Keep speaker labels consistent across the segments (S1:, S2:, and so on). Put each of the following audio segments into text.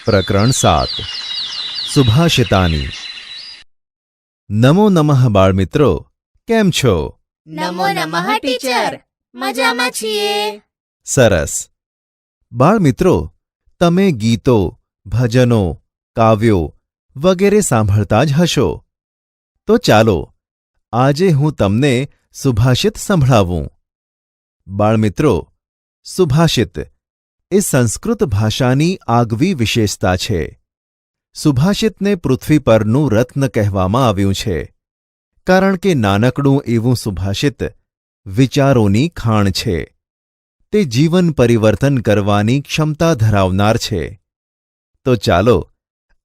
S1: પ્રકરણ 7 સુભાષિતાની. નમો નમઃ બાળમિત્રો, કેમ છો?
S2: નમો નમઃ ટીચર, મજામાં છીએ.
S1: સરસ. બાળમિત્રો, તમે ગીતો, ભજનો, કાવ્યો વગેરે સાંભળતા જ હશો. તો ચાલો આજે હું તમને સુભાષિત સંભળાવું. બાળમિત્રો, સુભાષિત એ સંસ્કૃત ભાષાની આગવી વિશેષતા છે. સુભાષિતને પૃથ્વી પરનું રત્ન કહેવામાં આવ્યું છે, કારણ કે નાનકડું એવું સુભાષિત વિચારોની ખાણ છે. તે જીવન પરિવર્તન કરવાની ક્ષમતા ધરાવનાર છે. તો ચાલો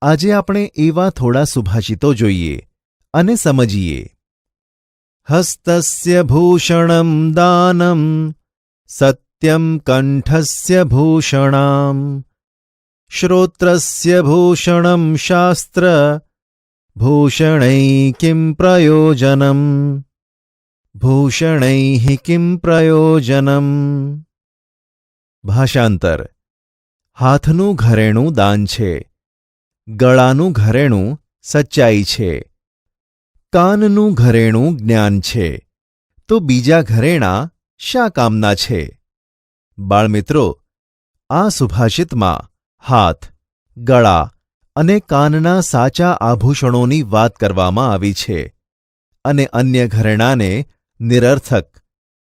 S1: આજે આપણે એવા થોડા સુભાષિતો જોઈએ અને સમજીએ. હસ્તસ્ય ભૂષણમ દાનમ સત્યમ કંઠસ્ય ભૂષણામ શ્રોત્રસ્ય ભૂષણમ શાસ્ત્ર ભૂષણૈ કિમ પ્રયોજનમ ભૂષણૈ કિમ પ્રયોજનમ. ભાષાંતર: હાથનું ઘરેણું દાન છે, ગળાનું ઘરેણું સચ્ચાઈ છે, કાનનું ઘરેણું જ્ઞાન છે, તો બીજા ઘરેણાં શા કામના છે? બાળમિત્રો, આ સુભાષિતમાં હાથ, ગળા અને કાનના સાચા આભૂષણોની વાત કરવામાં આવી છે અને અન્ય ઘરેણાંને નિરર્થક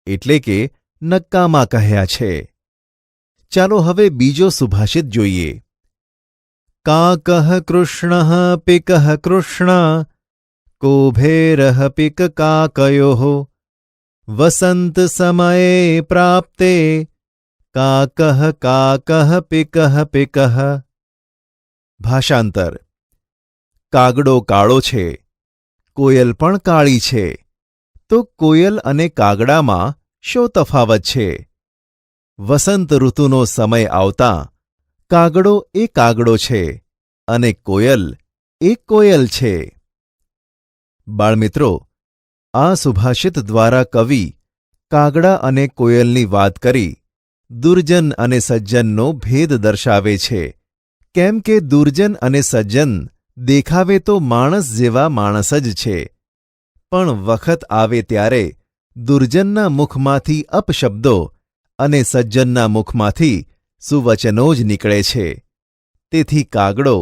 S1: એટલે કે નક્કામા કહ્યા છે. ચાલો હવે બીજો સુભાષિત જોઈએ. કાકઃ કૃષ્ણઃ પિકઃ કૃષ્ણ કુભેરઃ પિક કાકયોઃ વસંત સમયે પ્રાપ્તે કાકઃ કાકઃ પિકઃ પિકઃ. ભાષાંતર: કાગડો કાળો છે, કોયલ પણ કાળી છે, તો કોયલ અને કાગડામાં શો તફાવત છે? વસંત ઋતુનો સમય આવતાં કાગડો એ કાગડો છે અને કોયલ એ કોયલ છે. બાળમિત્રો, આ સુભાષિત દ્વારા કવિ કાગડા અને કોયલની વાત કરી દુર્જન અને સજ્જનનો ભેદ દર્શાવે છે. કેમ કે દુર્જન અને સજ્જન દેખાવે તો માણસ જેવા માણસ જ છે, પણ વખત આવે ત્યારે દુર્જનના મુખમાંથી અપશબ્દો અને સજ્જનના મુખમાંથી સુવચનો જ નીકળે છે. તેથી કાગડો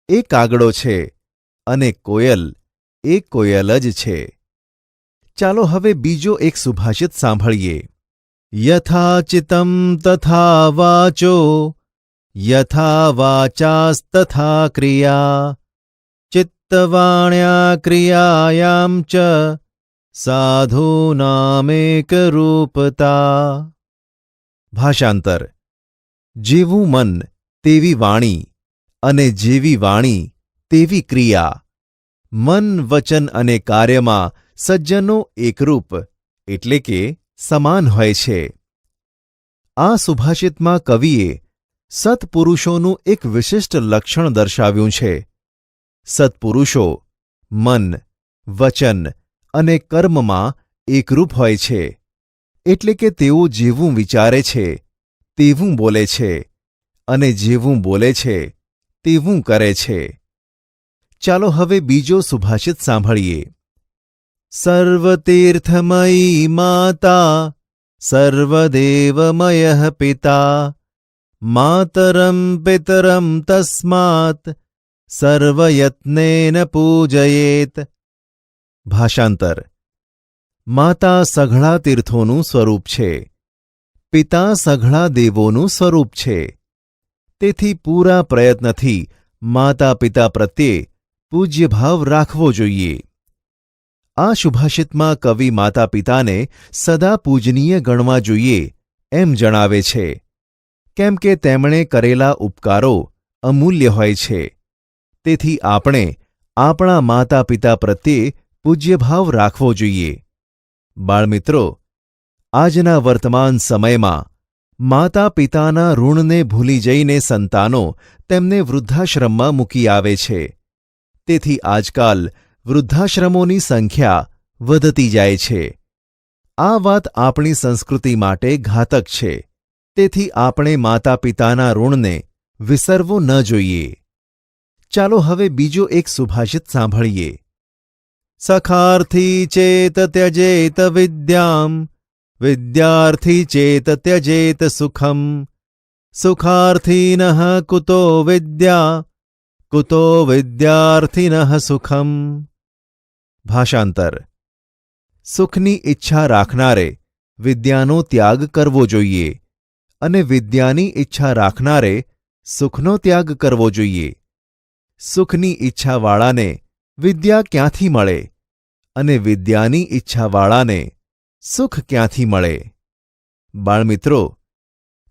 S1: એ કાગડો છે અને કોયલ એ કોયલ જ છે. ચાલો હવે બીજો એક સુભાષિત સાંભળીએ. યથા ચિત્તમ તથા વાચો યથા વાચાસ્તથા ક્રિયા ચિત્તવાણ્યા ક્રિયાયામ ચ સાધૂનામેકરૂપતા. ભાષાંતર: જેવું મન તેવી વાણી અને જેવી વાણી તેવી ક્રિયા. મન, વચન અને કાર્યમાં સજ્જનો એકરૂપ એટલે કે સમાન હોય છે. આ સુભાષિતમાં કવિએ સત્પુરુષોનું એક વિશિષ્ટ લક્ષણ દર્શાવ્યું છે. સત્પુરુષો મન, વચન અને કર્મમાં એકરૂપ હોય છે, એટલે કે તેઓ જેવું વિચારે છે તેવું બોલે છે અને જેવું બોલે છે તેવું કરે છે. ચાલો હવે બીજો સુભાષિત સાંભળીએ. સર્વતીર્થમયી માતા સર્વદેવમયઃ પિતા માતરં પિતરં તસ્માત સર્વયત્નેન પૂજયેત. ભાષાંતર: માતા સઘળા તીર્થોનું સ્વરૂપ છે, પિતા સઘળા દેવોનું સ્વરૂપ છે, તેથી પૂરા પ્રયત્નથી માતા પિતા પ્રત્યે પૂજ્યભાવ રાખવો જોઈએ. આ સુભાષિતમાં કવિ માતા પિતાને સદા પૂજનીય ગણવા જોઈએ એમ જણાવે છે, કેમ કે તેમણે કરેલા ઉપકારો અમૂલ્ય હોય છે. તેથી આપણે આપણા માતા પિતા પ્રત્યે પૂજ્યભાવ રાખવો જોઈએ. બાળમિત્રો, આજના વર્તમાન સમયમાં માતા પિતાના ઋણને ભૂલી જઈને સંતાનો તેમને વૃદ્ધાશ્રમમાં મૂકી આવે છે. તેથી આજકાલ વૃદ્ધાશ્રમોની સંખ્યા વધતી જાય છે. આ વાત આપણી સંસ્કૃતિ માટે ઘાતક છે. તેથી આપણે માતા પિતાના ઋણને વિસરવું ન જોઈએ. ચાલો હવે બીજો એક સુભાષિત સાંભળીએ. સખાર્થી ચેત ત્યજેત વિદ્યામ, વિદ્યાર્થી ચેત ત્યજેત સુખમ, સુખાર્થીનઃ કુતો વિદ્યા, કુતો વિદ્યાર્થિનઃ સુખમ. ભાષાંતર: સુખની ઈચ્છા રાખનારે વિદ્યાનો ત્યાગ કરવો જોઈએ અને વિદ્યાની ઈચ્છા રાખનારે સુખનો ત્યાગ કરવો જોઈએ. સુખની ઈચ્છાવાળાને વિદ્યા ક્યાંથી મળે અને વિદ્યાની ઈચ્છાવાળાને સુખ ક્યાંથી મળે? બાળમિત્રો,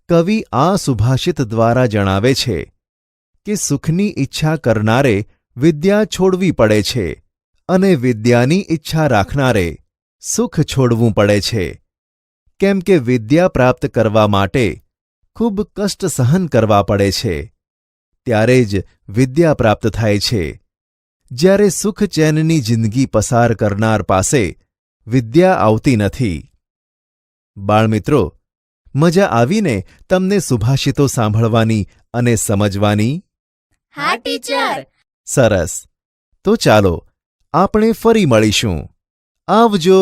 S1: કવિ આ સુભાષિત દ્વારા જણાવે છે કે સુખની ઈચ્છા કરનારે વિદ્યા છોડવી પડે છે અને વિદ્યાની ઈચ્છા રાખનારે સુખ છોડવું પડે છે, કેમ કે વિદ્યા પ્રાપ્ત કરવા માટે ખૂબ કષ્ટ સહન કરવા પડે છે. ત્યારે જ વિદ્યા પ્રાપ્ત થાય છે. જ્યારે સુખ ચેનની જિંદગી પસાર કરનાર પાસે વિદ્યા આવતી નથી. બાળમિત્રો, મજા આવીને તમને સુભાષિતો સાંભળવાની અને સમજવાની?
S2: હા ટીચર.
S1: સરસ. તો ચાલો આપણે ફરી મળીશું. આવજો.